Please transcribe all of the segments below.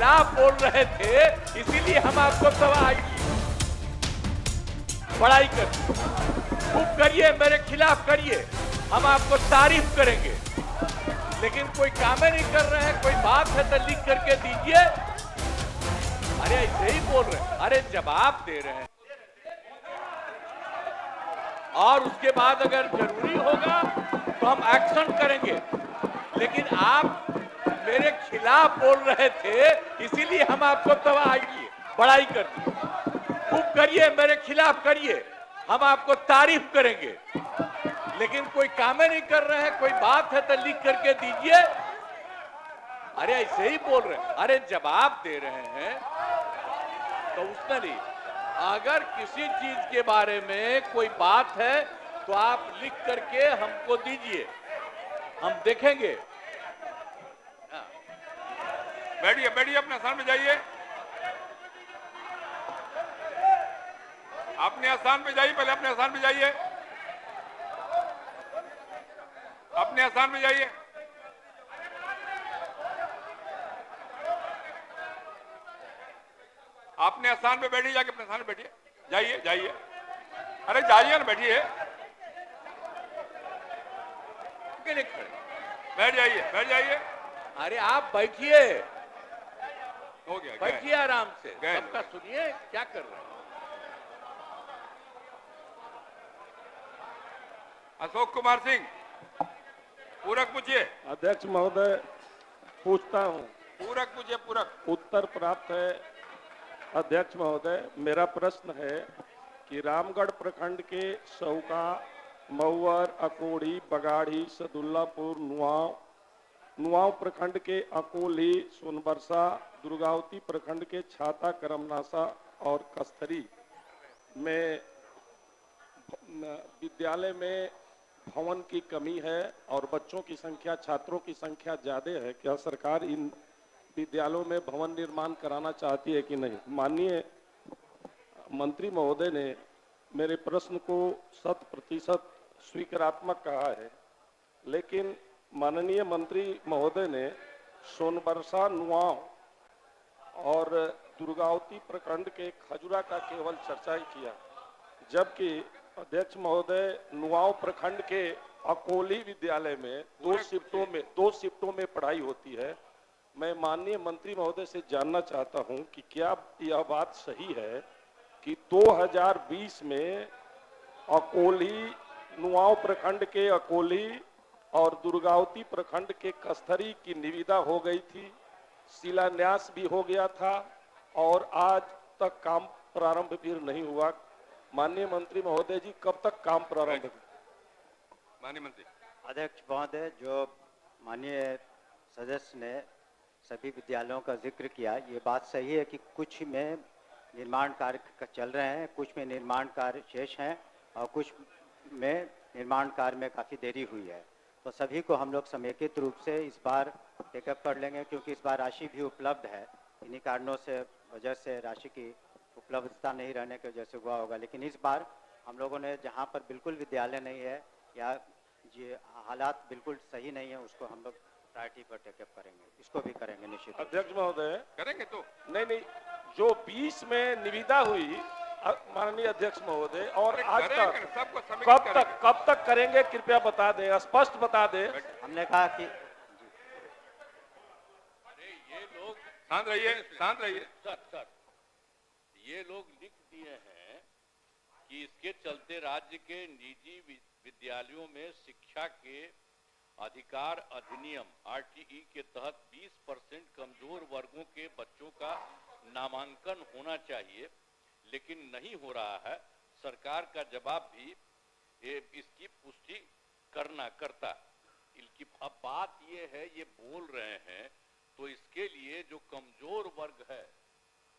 खिलाफ बोल रहे थे, इसीलिए हम आपको तबाह किए। पढ़ाई कर खूब करिए, मेरे खिलाफ करिए, हम आपको तारीफ करेंगे। लेकिन कोई काम नहीं कर रहे हैं, कोई बात है तो लिख करके दीजिए। अरे ऐसे ही बोल रहे हैं, अरे जवाब दे रहे हैं। और उसके बाद अगर जरूरी होगा तो हम एक्शन करेंगे। लेकिन आप मेरे खिलाफ बोल रहे थे, इसीलिए हम आपको तबाह किए। पढ़ाई कर खूब करिए, मेरे खिलाफ करिए, हम आपको तारीफ करेंगे। लेकिन कोई काम नहीं कर रहे हैं, कोई बात है तो लिख करके दीजिए। अरे ऐसे ही बोल रहे हैं, अरे जवाब दे रहे हैं तो उसका नहीं। अगर किसी चीज के बारे में कोई बात है तो आप लिख करके हमको दीजिए, हम देखेंगे। बैठिए बैठिए, अपने स्थान पे जाइए, अपने स्थान पे जाइए, पहले अपने स्थान पे जाइए, अपने स्थान पे जाइए। अपने स्थान पे बैठिए, जाके अपने स्थान पे बैठिए, जाइए जाइए, अरे जाइए ना, बैठिए, बैठ जाइए बैठ जाइए। अरे आप बैठिए, हो गया, बैठिए आराम से, सबका सुनिए क्या कर रहे हैं। अशोक कुमार सिंह, पूरक पूछिए। अध्यक्ष महोदय, पूछता हूं। पूरक पूछिए, पूरक। उत्तर प्राप्त है। अध्यक्ष महोदय, मेरा प्रश्न है कि रामगढ़ प्रखंड के सौका, मऊर, अकोड़ी, बगाड़ी, सदुल्लापुर, नुआव प्रखंड के अकोली, सोनबरसा, दुर्गावती प्रखंड के छाता, करमनासा और कस्थरी में विद्यालय में भवन की कमी है और बच्चों की संख्या, छात्रों की संख्या ज्यादा है। क्या सरकार इन विद्यालयों में भवन निर्माण कराना चाहती है कि नहीं? माननीय मंत्री महोदय ने मेरे प्रश्न को 100% स्वीकारात्मक कहा है, लेकिन माननीय मंत्री महोदय ने सोनबरसा, नुआव और दुर्गावती प्रखंड के खजुरा का केवल चर्चा ही किया, जबकि अध्यक्ष महोदय नुआव प्रखंड के अकोली विद्यालय में दो शिफ्टों में पढ़ाई होती है। मैं माननीय मंत्री महोदय से जानना चाहता हूं कि क्या यह बात सही है कि 2020 में अकोली, नुआव प्रखंड के अकोली और दुर्गावती प्रखंड के कस्थरी की निविदा हो गई थी, शिलान्यास भी हो गया था और आज तक काम प्रारंभ भी नहीं हुआ। माननीय मंत्री महोदय जी, कब तक काम प्रारंभ? माननीय मंत्री। अध्यक्ष महोदय, जो माननीय सदस्य ने सभी विद्यालयों का जिक्र किया, ये बात सही है कि कुछ में निर्माण कार्य चल रहे हैं, कुछ में निर्माण कार्य शेष हैं और कुछ में निर्माण कार्य में काफ़ी देरी हुई है। तो सभी को हम लोग समेकित रूप से इस बार टेकअप कर लेंगे, क्योंकि इस बार राशि भी उपलब्ध है। इन्हीं कारणों से वजह से राशि की उपलब्धता नहीं रहने की वजह से हुआ होगा, लेकिन इस बार हम लोगों ने जहाँ पर बिल्कुल विद्यालय नहीं है या ये हालात बिल्कुल सही नहीं है, उसको हम लोग प्रायोरिटी पर टेकअप करेंगे, इसको भी करेंगे निश्चित। अध्यक्ष महोदय, करेंगे तो नहीं, जो 20 में निविदा हुई माननीय अध्यक्ष महोदय, और आज तक कब तक करेंगे, कृपया बता दें, स्पष्ट बता दें। हमने कहा कि अरे ये लोग शांत रहिए, शांत रहिए। सर, ये लोग लिख दिए हैं कि इसके चलते राज्य के निजी विद्यालयों में शिक्षा के अधिकार अधिनियम RTE के तहत 20% कमजोर वर्गों के बच्चों का नामांकन होना चाहिए, लेकिन नहीं हो रहा है। सरकार का जवाब भी इसकी पुष्टि करता। अब बात ये है, ये बोल रहे हैं तो इसके लिए जो कमजोर वर्ग है,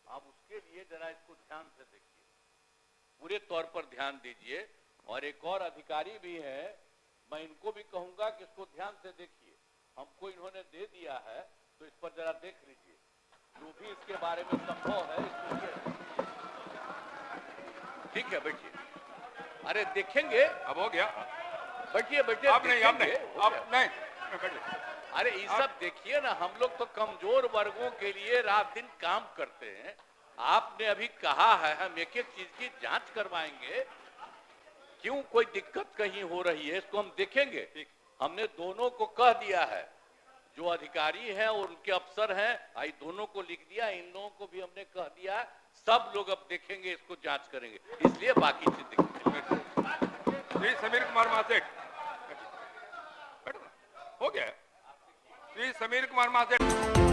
आप उसके लिए जरा इसको ध्यान से देखिए, पूरे तौर पर ध्यान दीजिए। और एक और अधिकारी भी है, मैं इनको भी कहूंगा कि इसको ध्यान से देखिए। हमको इन्होंने दे दिया है तो इस पर जरा देख लीजिए, जो भी इसके बारे में संभव है इसको। ठीक है, बैठिए। अरे देखेंगे, अब हो गया। बैठिए। अब नहीं, में बैठ जाइए। अरे ये सब देखिए ना, हम लोग तो कमजोर वर्गों के लिए रात दिन काम करते हैं। आपने अभी कहा है हम एक एक चीज की जांच करवाएंगे, क्यों कोई दिक्कत कहीं हो रही है इसको हम देखेंगे। हमने दोनों को कह दिया है, जो अधिकारी हैं और उनके अफसर हैं, आई दोनों को लिख दिया, इन लोगों को भी हमने कह दिया, सब लोग अब देखेंगे, इसको जांच करेंगे, इसलिए बाकी चीज श्री समीर कुमार महासेठ बैठो ना, हो गया है। श्री समीर कुमार महासेठ।